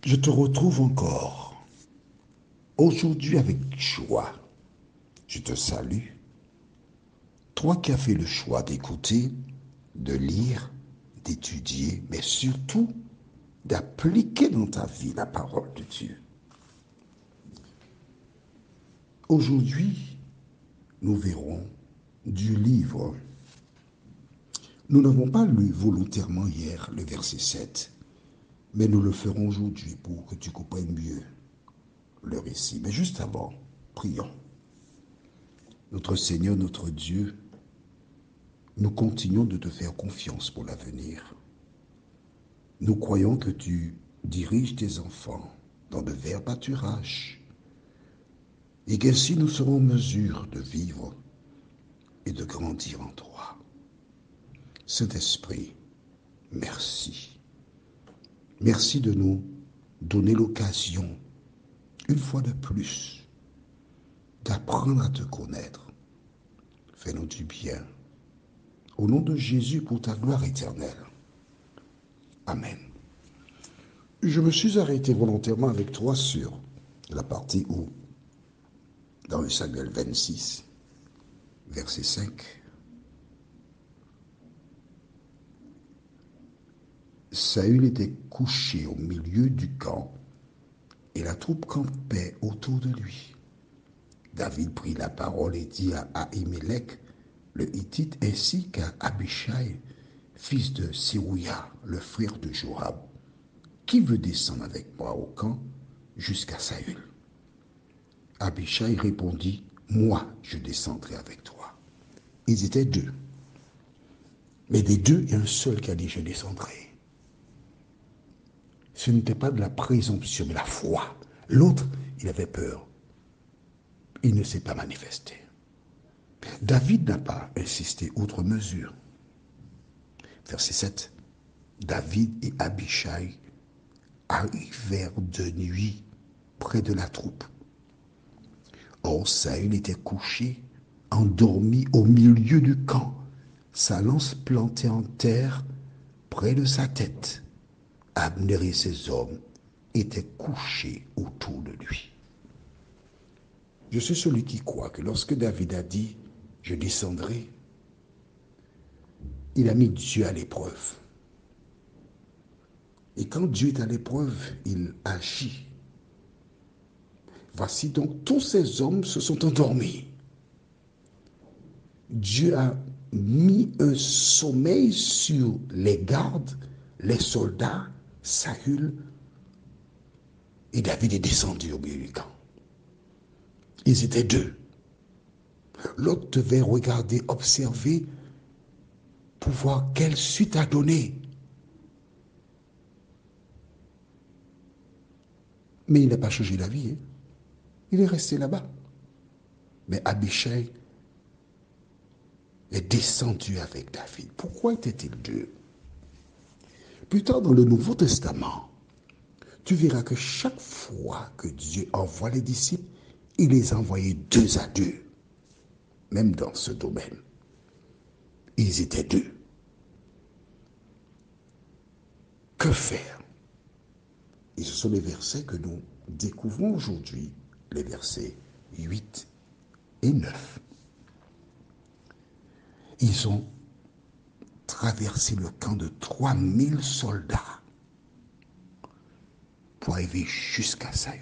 Je te retrouve encore, aujourd'hui avec joie. Je te salue, toi qui as fait le choix d'écouter, de lire, d'étudier, mais surtout d'appliquer dans ta vie la parole de Dieu. Aujourd'hui, nous verrons du livre. Nous n'avons pas lu volontairement hier le verset 7, mais nous le ferons aujourd'hui pour que tu comprennes mieux le récit. Mais juste avant, prions. Notre Seigneur, notre Dieu, nous continuons de te faire confiance pour l'avenir. Nous croyons que tu diriges tes enfants dans de verts pâturages et qu'ainsi nous serons en mesure de vivre et de grandir en toi. Saint-Esprit, merci. Merci de nous donner l'occasion, une fois de plus, d'apprendre à te connaître. Fais-nous du bien. Au nom de Jésus, pour ta gloire éternelle. Amen. Je me suis arrêté volontairement avec toi sur la partie où, dans le Samuel 26, verset 5, Saül était couché au milieu du camp et la troupe campait autour de lui. David prit la parole et dit à Ahimelech, le Hittite, ainsi qu'à Abishai, fils de Sérouia, le frère de Joab, qui veut descendre avec moi au camp jusqu'à Saül? Abishai répondit, moi, je descendrai avec toi. Ils étaient deux. Mais des deux, il y a un seul qui a dit, je descendrai. Ce n'était pas de la présomption, mais la foi. L'autre, il avait peur. Il ne s'est pas manifesté. David n'a pas insisté outre mesure. Verset 7. David et Abishai arrivèrent de nuit près de la troupe. Or, Saül était couché, endormi au milieu du camp, sa lance plantée en terre près de sa tête. Abner et ses hommes étaient couchés autour de lui. Je suis celui qui croit que lorsque David a dit « je descendrai », il a mis Dieu à l'épreuve. Et quand Dieu est à l'épreuve, il agit. Voici donc, tous ces hommes se sont endormis. Dieu a mis un sommeil sur les gardes, les soldats, Saül, et David est descendu au milieu du camp. Ils étaient deux. L'autre devait regarder, observer, pour voir quelle suite à donner. Mais il n'a pas changé d'avis. Hein. Il est resté là-bas. Mais Abishai est descendu avec David. Pourquoi étaient-ils deux? Plus tard dans le Nouveau Testament, tu verras que chaque fois que Dieu envoie les disciples, il les envoyait deux à deux. Même dans ce domaine. Ils étaient deux. Que faire? Et ce sont les versets que nous découvrons aujourd'hui, les versets 8 et 9. Ils ont traversé le camp de 3000 soldats pour arriver jusqu'à Saül.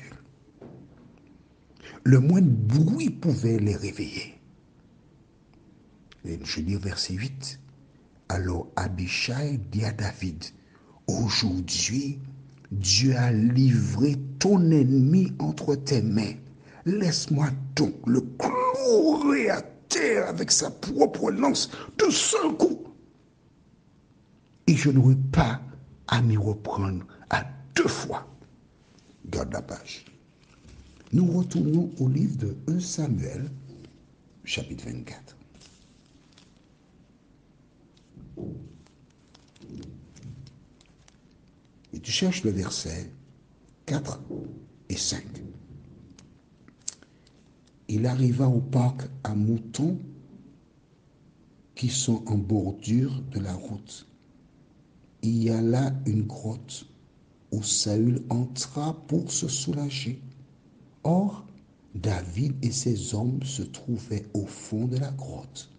Le moindre bruit pouvait les réveiller. Et je lis verset 8. Alors Abishai dit à David, aujourd'hui, Dieu a livré ton ennemi entre tes mains. Laisse-moi donc le clouer à terre avec sa propre lance de seul coup. Et je n'aurai pas à m'y reprendre à deux fois. Garde la page. Nous retournons au livre de 1 Samuel, chapitre 24. Et tu cherches le verset 4 et 5. Il arriva au parc à moutons qui sont en bordure de la route. Il y a là une grotte où Saül entra pour se soulager. Or, David et ses hommes se trouvaient au fond de la grotte.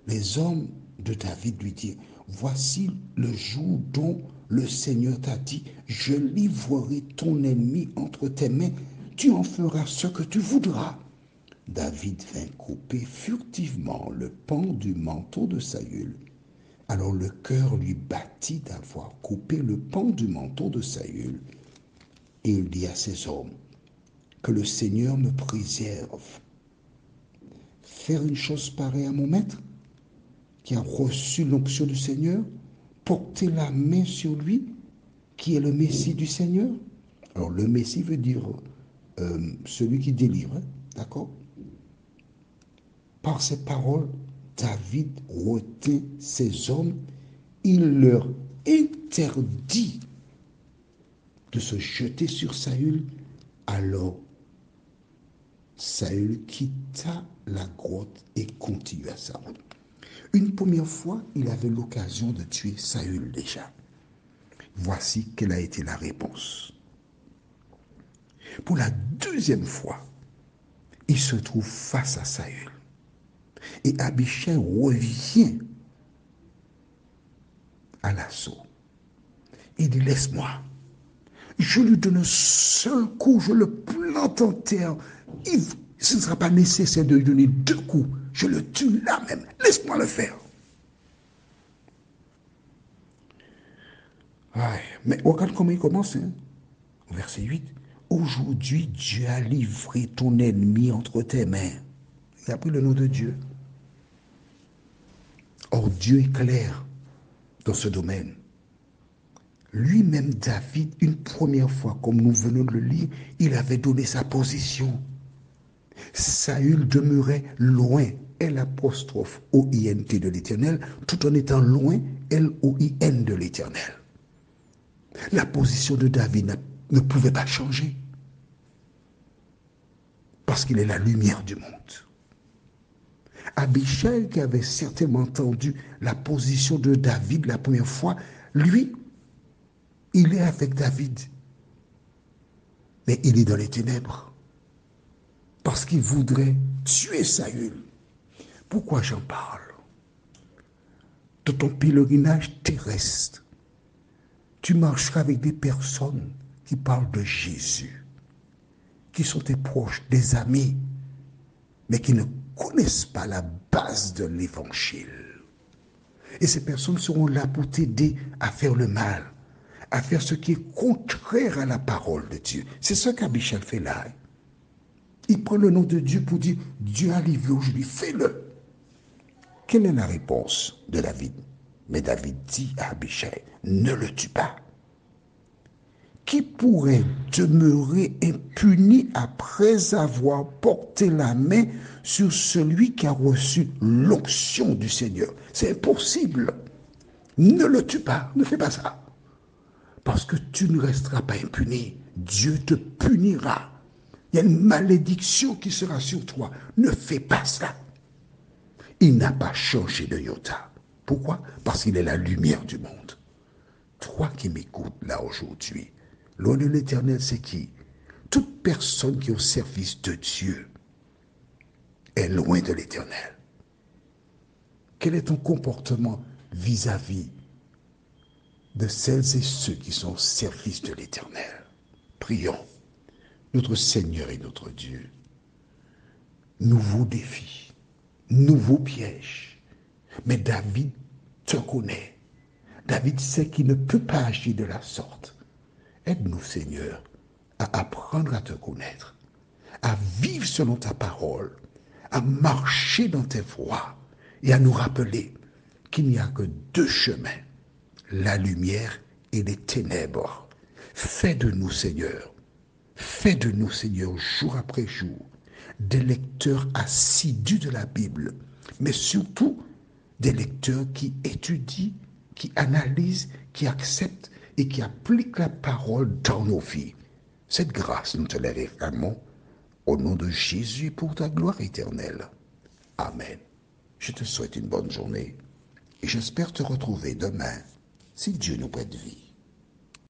Les hommes de David lui dirent, voici le jour dont le Seigneur t'a dit, je livrerai ton ennemi entre tes mains, tu en feras ce que tu voudras. David vint couper furtivement le pan du manteau de Saül. Alors le cœur lui battit d'avoir coupé le pan du manteau de Saül. Et il dit à ses hommes, que le Seigneur me préserve. Faire une chose pareille à mon maître, qui a reçu l'onction du Seigneur, porter la main sur lui, qui est le Messie du Seigneur. Alors le Messie veut dire celui qui délivre, hein, d'accord? Par ces paroles, David retint ses hommes, il leur interdit de se jeter sur Saül. Alors Saül quitta la grotte et continua sa route. Une première fois, il avait l'occasion de tuer Saül déjà. Voici quelle a été la réponse. Pour la deuxième fois, il se trouve face à Saül. Et Abichai revient à l'assaut. Il dit, laisse-moi. Je lui donne un seul coup, je le plante en terre. Ce ne sera pas nécessaire de lui donner 2 coups. Je le tue là même. Laisse-moi le faire. Ouais, mais regarde comment il commence. Hein? Verset 8. Aujourd'hui, Dieu a livré ton ennemi entre tes mains. Il a pris le nom de Dieu. Or, Dieu est clair dans ce domaine. Lui-même, David, une première fois, comme nous venons de le lire, il avait donné sa position. Saül demeurait loin, L''O''I''N''T de l'Éternel, tout en étant loin, L''O''I''N' de l'Éternel. La position de David ne pouvait pas changer, parce qu'il est la lumière du monde. Abichai, qui avait certainement entendu la position de David la première fois, lui, il est avec David. Mais il est dans les ténèbres. Parce qu'il voudrait tuer Saül. Pourquoi j'en parle? De ton pèlerinage terrestre, tu marcheras avec des personnes qui parlent de Jésus, qui sont tes proches, des amis, mais qui ne connaissent pas la base de l'évangile. Et ces personnes seront là pour t'aider à faire le mal, à faire ce qui est contraire à la parole de Dieu. C'est ce qu'Abichai fait là. Il prend le nom de Dieu pour dire, Dieu a livré aujourd'hui, fais-le. Quelle est la réponse de David? Mais David dit à Abichai, ne le tue pas. Qui pourrait demeurer impuni après avoir porté la main sur celui qui a reçu l'onction du Seigneur? C'est impossible. Ne le tue pas, ne fais pas ça. Parce que tu ne resteras pas impuni. Dieu te punira. Il y a une malédiction qui sera sur toi. Ne fais pas ça. Il n'a pas changé de iota. Pourquoi? Parce qu'il est la lumière du monde. Toi qui m'écoutes là aujourd'hui, loin de l'Éternel, c'est qui? Toute personne qui est au service de Dieu est loin de l'Éternel. Quel est ton comportement vis-à-vis de celles et ceux qui sont au service de l'Éternel? Prions. Notre Seigneur et notre Dieu, nouveau défi, nouveau piège. Mais David te connaît. David sait qu'il ne peut pas agir de la sorte. Aide-nous, Seigneur, à apprendre à te connaître, à vivre selon ta parole, à marcher dans tes voies et à nous rappeler qu'il n'y a que 2 chemins, la lumière et les ténèbres. Fais de nous, Seigneur, jour après jour, des lecteurs assidus de la Bible, mais surtout des lecteurs qui étudient, qui analysent, qui acceptent et qui appliquent la parole dans nos vies. Cette grâce, nous te la réclamons au nom de Jésus pour ta gloire éternelle. Amen. Je te souhaite une bonne journée et j'espère te retrouver demain, si Dieu nous prête vie.